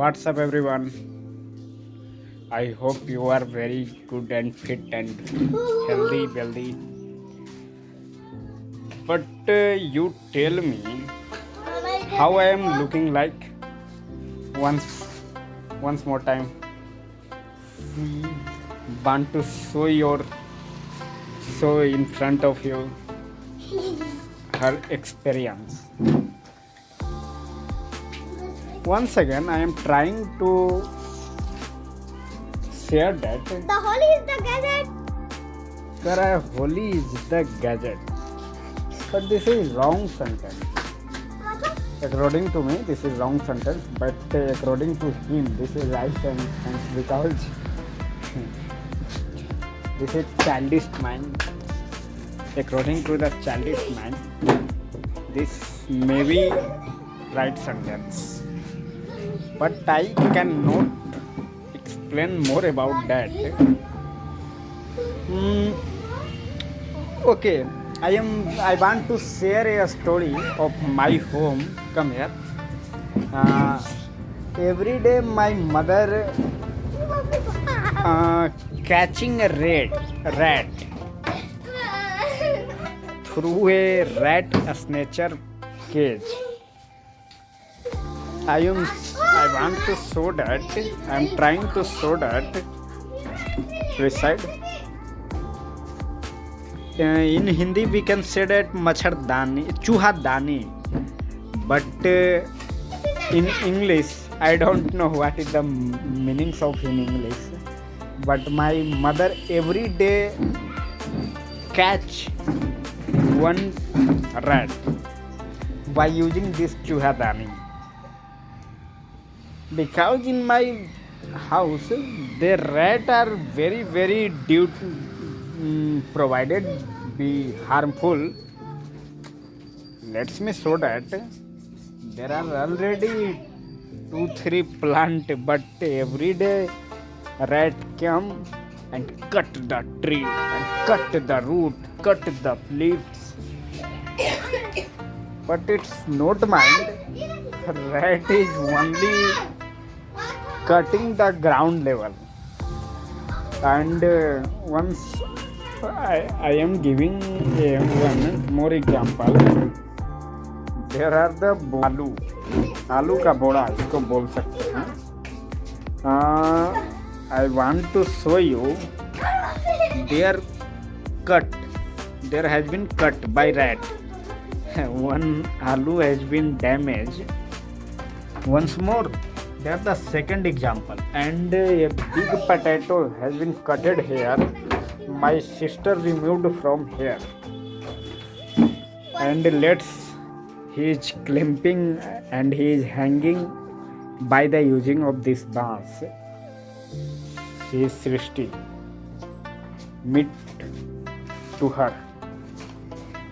What's up, everyone? I hope you are very good and fit and healthy, wealthy. But you tell me how I am looking like once, once more time. Want to show in front of you her experience. Once again, I am trying to share that The Holly is the gadget. Holy is the gadget. But this is wrong sentence. According to me, this is wrong sentence. But according to him, this is right sentence because this is childish mind. According to the childish mind, this may be right sentence. But I cannot explain more about that. Okay, I want to share a story of my home. Come here. Every day my mother catching a rat through a rat snatcher cage. I want to show that. I am trying to show that. Beside, in Hindi we can say that machardani, chuhadani. But in English, I don't know what is the meanings of in English. But my mother every day catch one rat by using this chuhadani. Because in my house the rat are very provided be harmful. Let me show that there are already 2-3 plant, but every day rat come and cut the tree and cut the root, cut the leaves. But it's not mind. Rat is only cutting the ground level. And once I am giving one more example. There are the आलू का बोड़ा इसको बोल सकते हैं. I want to show you there has been cut by rat. One aloo has been damaged. Once more, that's the second example. And a big potato has been cutted here. My sister removed from here. And he is clamping and he is hanging by the using of this bars. She is Srishti. Meet to her.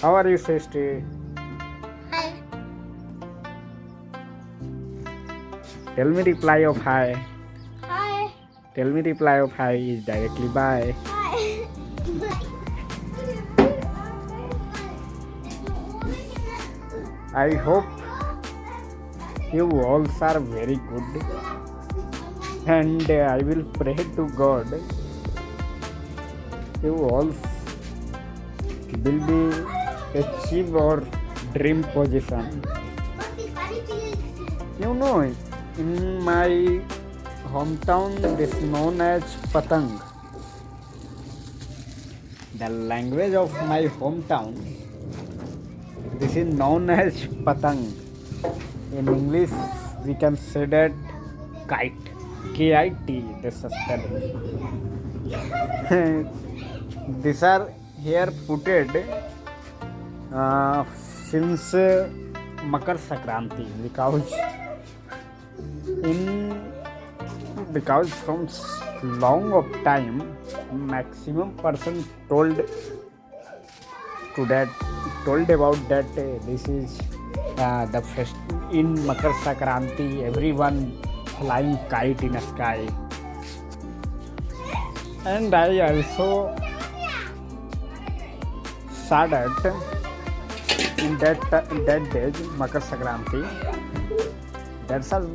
How are you, Srishti? Hi. Tell me reply of hi. Hi. Tell me reply of hi is directly bye. Hi. I hope you all are very good. And I will pray to God you all will be achieve your dream position. You know, in my hometown this is known as Patang. The language of my hometown, this is known as Patang. In English we can say that kite. K-I-T, this is spelling. These are here putted since Makar Sankranti because from long of time maximum person told about that this is the first in Makar Sankranti everyone flying kite in the sky. And I also saw that in that day Makar Sankranti, that's a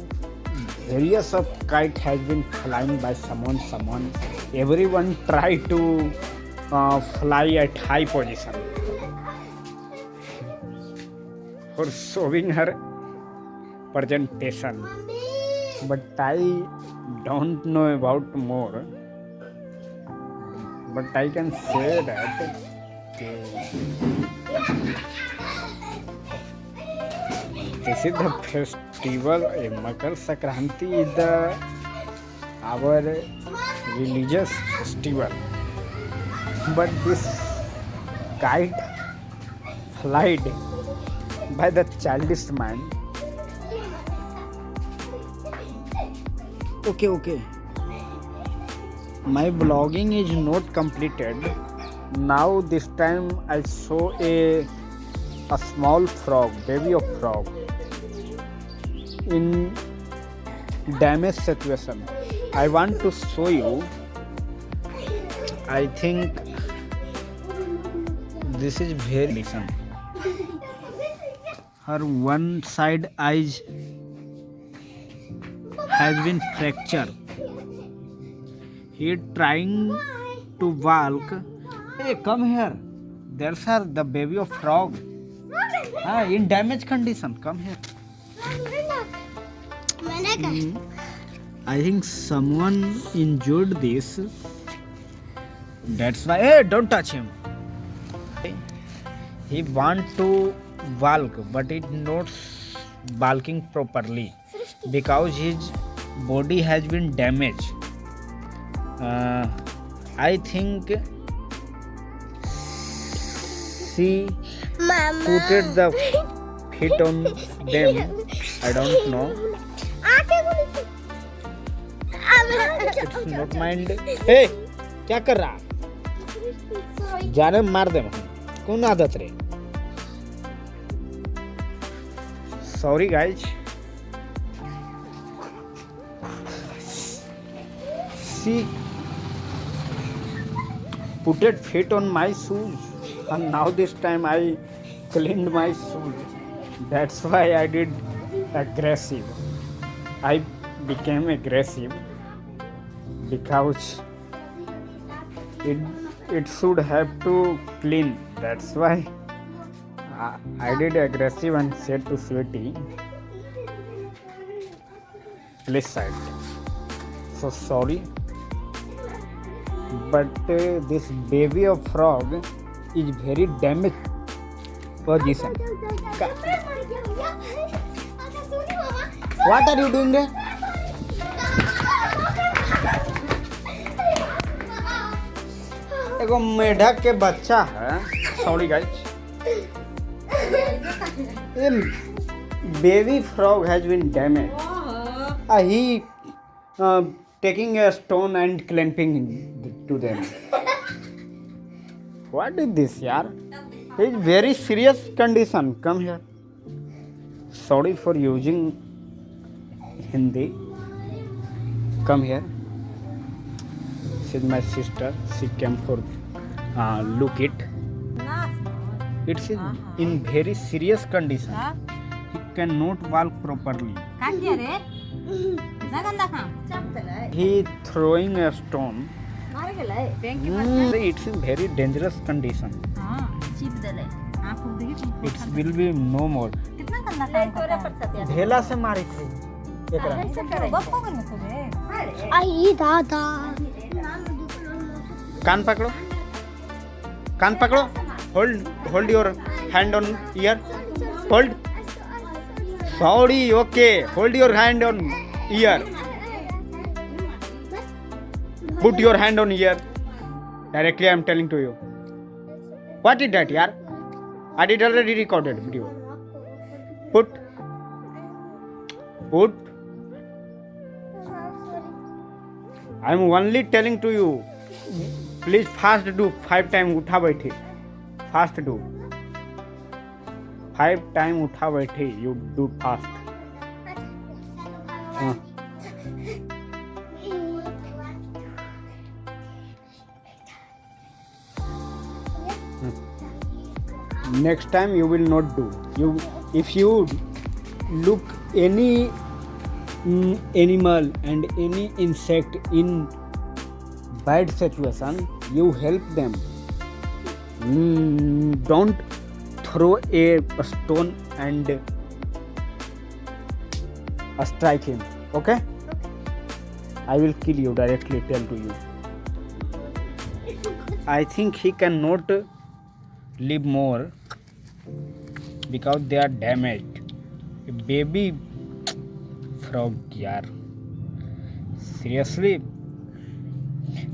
various of kite has been flying by someone. Everyone try to fly at high position for showing her presentation. But I don't know about more. But I can say that this is the festival. Makar Sankranti is our religious festival. But this kite flight by the childish mind. Okay. My vlogging is not completed. Now this time I saw a small frog, baby of frog, in damaged situation. I want to show you. I think this is very listen. Her one side eyes has been fractured. He trying to walk. Hey, come here. There's her, the baby of frog. In damaged condition. Come here. I think someone injured this. That's why. Hey, don't touch him. He want to walk, but it not walking properly because his body has been damaged. I think she put the feet on them. I don't know. It's not mind. Hey, क्या कर रहा? जाने मार दे कौन आदत रे? Sorry guys. She put it feet on my shoes, and now this time I cleaned my shoes. That's why I did aggressive. I became aggressive because it should have to clean. That's why I did aggressive and said to Sweetie, please side. So sorry, but this baby of frog is very damaged position. What are you doing there? एगो मेढक के बच्चा है. Sorry guys. Baby frog has been damaged. He taking a stone and clamping to them. What is this, yaar? It's very serious condition. Come here. Sorry for using Hindi. Come here. She's my sister. She came for look it. It's in very serious condition. He cannot walk properly. He throwing a stone. It's in very dangerous condition. It will be no more. ढेला से मारी थी. आई दादा. कान पकड़ो. Hold your hand on ear. Hold. Sorry, okay. Hold your hand on ear. Put your hand on ear. Directly I am telling to you. What is that, yaar? I did already recorded video. Put. I am only telling to you. Please fast do 5 times उठा बैठे. Fast do. 5 times उठा बैठे. You do fast. Next time you will not do. If you look any animal and any insect in bad situation, you help them. Don't throw a stone and strike him. Okay? I will kill you directly, tell to you. I think he cannot live more because they are damaged. A baby frog, yaar. Seriously,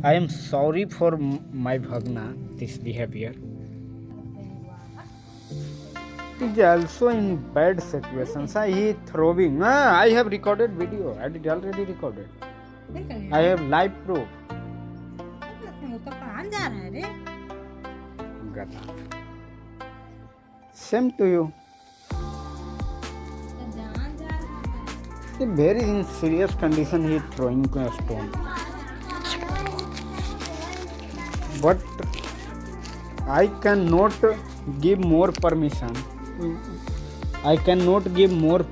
I am sorry for my Bhagna, this behavior. He is also in bad situations. He is throwing. I have recorded video. I did already recorded. I have live proof. तो कहाँ जा रहा है रे? Gata. Same to you. तो जहाँ जा रहा है? In very in serious condition, he is throwing a stone. But I cannot give more permission. I cannot give more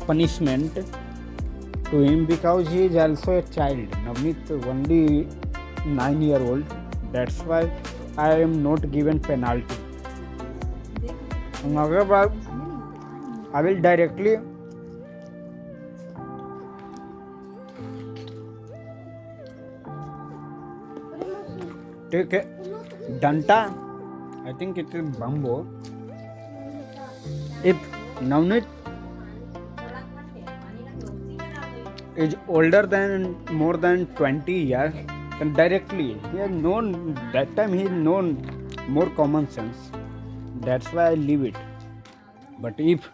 punishment to him because he is also a child. Navneet only 9-year-old. That's why I am not given penalty. I will directly take a danta. I think it is bamboo. If Navneet is older than more than 20 years, then directly he has known that time he has known more common sense. That's why I leave it. But if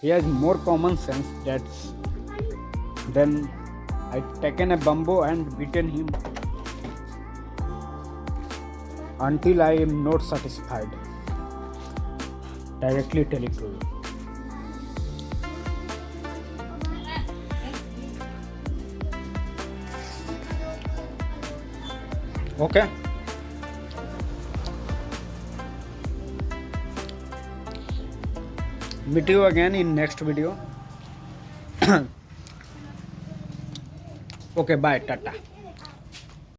he has more common sense, then I taken a bamboo and beaten him until I am not satisfied. Directly telling to you. Okay. Meet you again in next video. Okay, bye, tata.